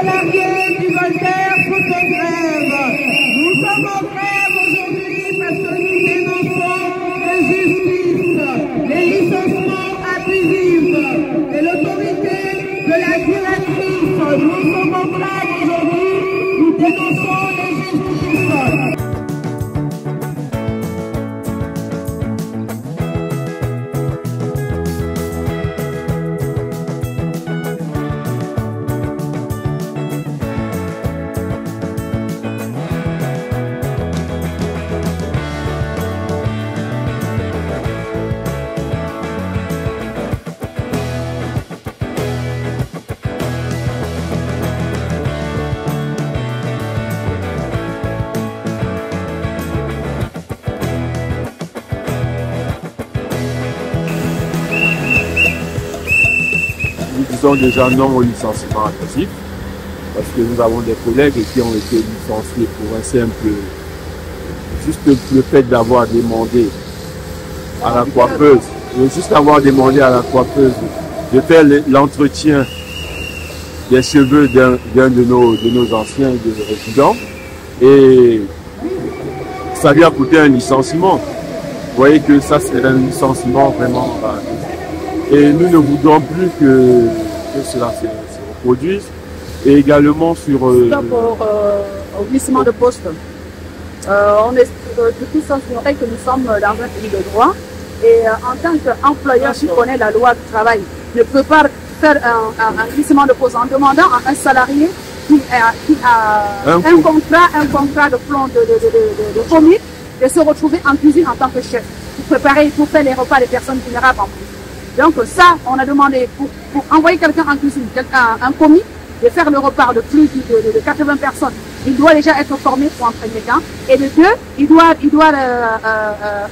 salariés du Voltaire sont en grève. Nous sommes en grève aujourd'hui parce que nous dénonçons l'injustice, les licenciements abusifs et l'autorité de la directrice. Nous sommes en grève aujourd'hui, nous dénonçons l'injustice. Nous disons déjà non au licenciement abusif parce que nous avons des collègues qui ont été licenciés pour un simple, juste le fait d'avoir demandé à la coiffeuse, de faire l'entretien des cheveux d'un de nos anciens résidents, et ça lui a coûté un licenciement. Vous voyez que ça c'est un licenciement vraiment. Et nous ne voudrons plus que cela se reproduise. Et également sur... Pour au glissement de poste. On est de tout sens que nous sommes dans un pays de droit. Et en tant qu'employeur qui connaît la loi du travail, ne peut pas faire un glissement de poste en demandant à un salarié qui a un contrat de plan de commis de se retrouver en cuisine en tant que chef. Pour faire les repas des personnes vulnérables en plus. Donc ça, on a demandé pour envoyer quelqu'un en cuisine, un commis, de faire le repas de plus de 80 personnes. Il doit déjà être formé pour un premier temps. Et de deux, il doit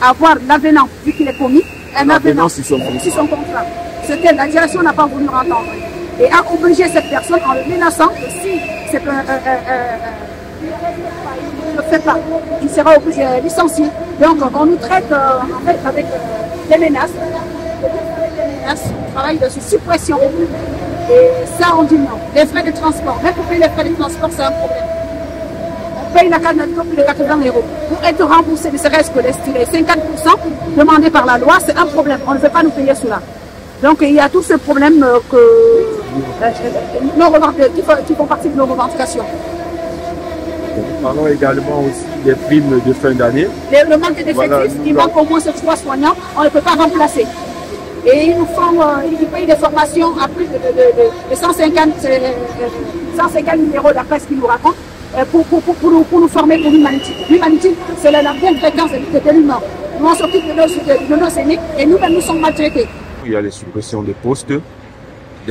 avoir l'avenant, vu qu'il est commis, un avenant sur son contrat. Ce que la direction n'a pas voulu entendre. Et a obligé cette personne en le menaçant que si c'est ne le fait pas, il sera obligé de licencier. Donc on nous traite en fait avec des menaces. Travail de suppression. Et ça, on dit non. Les frais de transport, même pour payer les frais de transport, c'est un problème. On paye la carte de plus de 80 €. Pour être remboursé, ne serait-ce que les 50% demandés par la loi, c'est un problème. On ne veut pas nous payer cela. Donc il y a tous ces problèmes qui font partie de nos revendications. Parlons également aussi des primes de fin d'année. Le manque d'effectifs, il manque au moins 3 soignants, on ne peut pas remplacer. Et ils nous font, ils payent des formations à plus de 150 000 € d'après ce qu'ils nous racontent, pour nous former pour l'humanité. L'humanité, c'est la bien fréquence de l'humain. Nous on s'occupe de nos aînés et nous-mêmes nous sommes maltraités. Il y a les suppressions des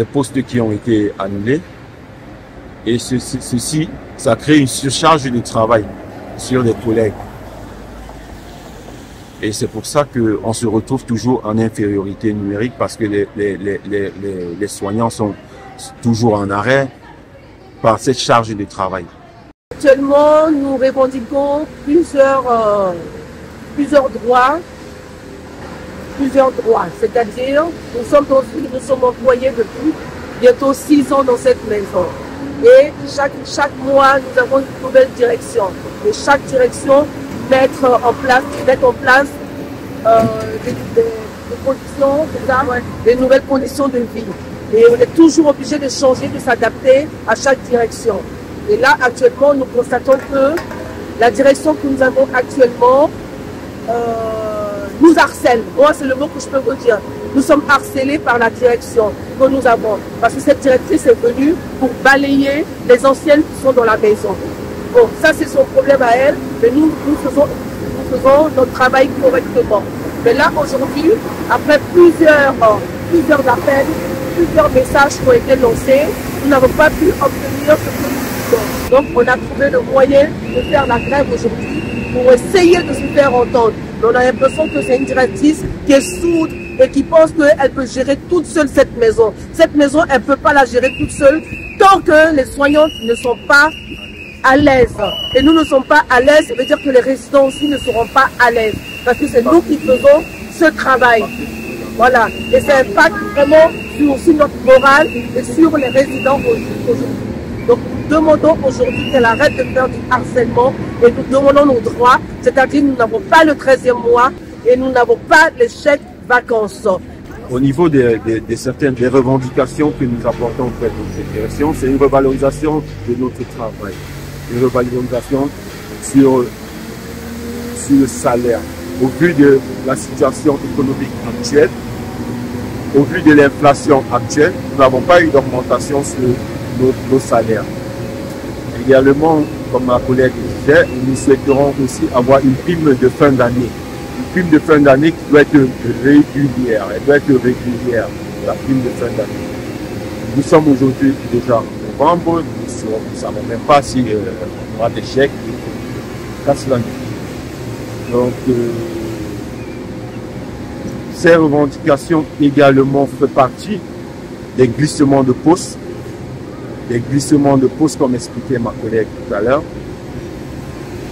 postes qui ont été annulés. Et ceci, ça crée une surcharge de travail sur les collègues. Et c'est pour ça qu'on se retrouve toujours en infériorité numérique, parce que les soignants sont toujours en arrêt par cette charge de travail. Actuellement, nous revendiquons plusieurs droits. C'est-à-dire, nous sommes employés depuis bientôt 6 ans dans cette maison. Et chaque mois, nous avons une nouvelle direction. Et chaque direction mettre en place des nouvelles conditions de vie. Et on est toujours obligé de changer, de s'adapter à chaque direction. Et là, actuellement, nous constatons que la direction que nous avons actuellement nous harcèle. Moi, c'est le mot que je peux vous dire. Nous sommes harcelés par la direction que nous avons. Parce que cette directrice est venue pour balayer les anciennes qui sont dans la maison. Bon, ça c'est son problème à elle, mais nous faisons notre travail correctement. Mais là, aujourd'hui, après plusieurs appels, plusieurs messages qui ont été lancés, nous n'avons pas pu obtenir ce que nous voulons. Donc, on a trouvé le moyen de faire la grève aujourd'hui pour essayer de se faire entendre. Mais on a l'impression que c'est une directrice qui est sourde et qui pense qu'elle peut gérer toute seule cette maison. Cette maison, elle ne peut pas la gérer toute seule tant que les soignants ne sont pas à l'aise. Et nous ne sommes pas à l'aise, ça veut dire que les résidents aussi ne seront pas à l'aise. Parce que c'est nous qui faisons ce travail. Voilà. Et ça impacte vraiment sur notre morale et sur les résidents aujourd'hui. Donc nous demandons aujourd'hui qu'elle arrête de faire du harcèlement et nous demandons nos droits, c'est-à-dire nous n'avons pas le 13e mois et nous n'avons pas les chèques vacances. Au niveau des certaines des revendications que nous apportons auprès de notre direction, c'est une revalorisation de notre travail, une revalorisation sur le salaire. Au vu de la situation économique actuelle, au vu de l'inflation actuelle, nous n'avons pas eu d'augmentation sur nos salaires. Également, comme ma collègue disait, nous souhaiterons aussi avoir une prime de fin d'année. Une prime de fin d'année qui doit être régulière. Elle doit être régulière, la prime de fin d'année. Nous sommes aujourd'hui déjà en novembre, nous ne savons même pas si on aura des chèques. Casse l'année. Donc, ces revendications également font partie des glissements de poste. Des glissements de poste, comme expliquait ma collègue tout à l'heure.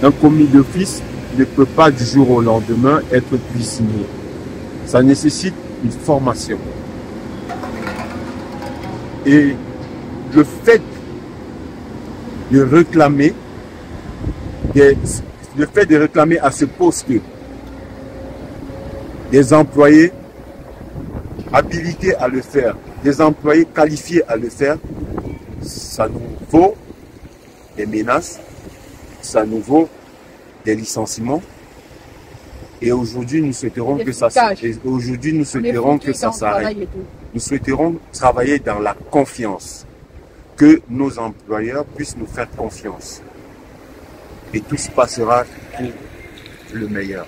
Un commis d'office ne peut pas du jour au lendemain être cuisinier. Ça nécessite une formation. Et le fait de réclamer à ce poste des employés habilités à le faire, des employés qualifiés à le faire, ça nous vaut des menaces, ça nous vaut des licenciements. Et aujourd'hui, nous souhaiterons que ça s'arrête. Nous souhaiterons travailler dans la confiance, que nos employeurs puissent nous faire confiance. Et tout se passera pour le meilleur.